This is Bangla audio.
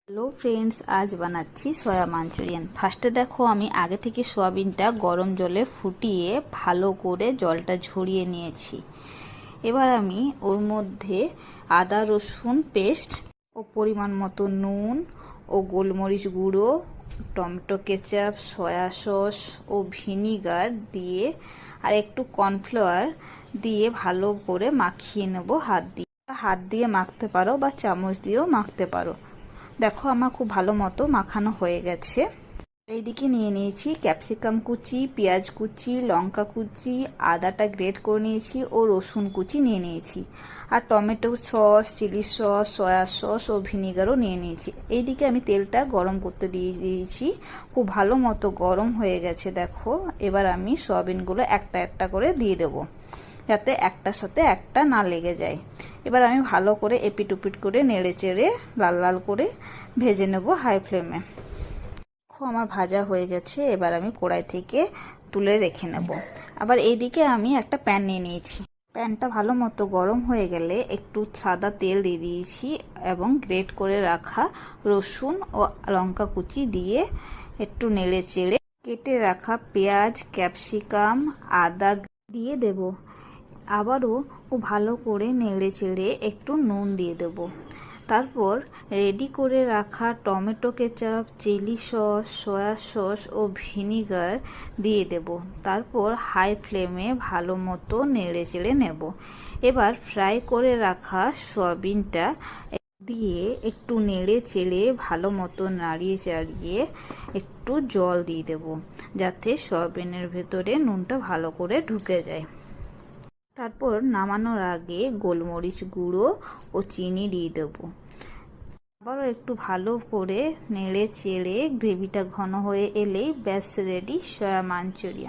হ্যালো ফ্রেন্ডস, আজ বানাচ্ছি সয়া মাঞ্চুরিয়ান। ফার্স্টে দেখো, আমি আগে থেকে সয়াবিনটা গরম জলে ফুটিয়ে ভালো করে জলটা ঝরিয়ে নিয়েছি। এবার আমি ওর মধ্যে আদা রসুন পেস্ট ও পরিমাণ মতো নুন ও গোলমরিচ গুঁড়ো, টমেটো কেচাপ, সয়া সস ও ভিনিগার দিয়ে আর একটু কর্নফ্লাওয়ার দিয়ে ভালো করে মাখিয়ে নেব। হাত দিয়ে মাখতে পারো বা চামচ দিয়েও মাখতে পারো। দেখো, আমার খুব ভালো মতো মাখানো হয়ে গেছে। এইদিকে নিয়ে নিয়েছি ক্যাপসিকাম কুচি, পেঁয়াজ কুচি, লঙ্কা কুচি, আদাটা গ্রেট করে নিয়েছি ও রসুন কুচি নিয়ে নিয়েছি। আর tomato sauce, chilli sauce, soya sauce ও ভিনিগারও নিয়ে নিয়েছি। এইদিকে আমি তেলটা গরম করতে দিয়ে দিয়েছি। খুব ভালো মতো গরম হয়ে গেছে। দেখো, এবার আমি সয়াবিনগুলো একটা একটা করে দিয়ে দেবো, যাতে একটার সাথে একটা না লেগে যায়। এবার আমি ভালো করে এপিট ওপিট করে নেড়ে চেড়ে লাল লাল করে ভেজে নেব হাই ফ্লেমে। আমার ভাজা হয়ে গেছে। এবার আমি কড়াই থেকে তুলে রেখে নেব। আবার এইদিকে আমি একটা প্যান নিয়ে নিয়েছি। প্যানটা ভালো মতো গরম হয়ে গেলে একটু সাদা তেল দিয়ে দিয়েছি এবং গ্রেট করে রাখা রসুন ও লঙ্কা কুচি দিয়ে একটু নেড়ে চেড়ে কেটে রাখা পেঁয়াজ, ক্যাপসিকাম, আদা দিয়ে দেব। আবারও ভালো করে নেড়ে চেড়ে একটু নুন দিয়ে দেব। তারপর রেডি করে রাখা tomato ketchup, chilli sauce, soya sauce ও ভিনিগার দিয়ে দেব। তারপর হাই ফ্লেমে ভালো মতো নেড়ে চেড়ে নেব। এবার ফ্রাই করে রাখা সয়াবিনটা দিয়ে একটু নেড়ে চেড়ে ভালো মতো নাড়িয়ে চাড়িয়ে একটু জল দিয়ে দেব, যাতে সয়াবিনের ভেতরে নুনটা ভালো করে ঢুকে যায়। তারপর নামানোর আগে গোলমরিচ গুঁড়ো ও চিনি দিয়ে দেবো। আবারও একটু ভালো করে নেড়ে চেড়ে গ্রেভিটা ঘন হয়ে এলেই ব্যাস রেডি সয়া মাঞ্চুরিয়ান।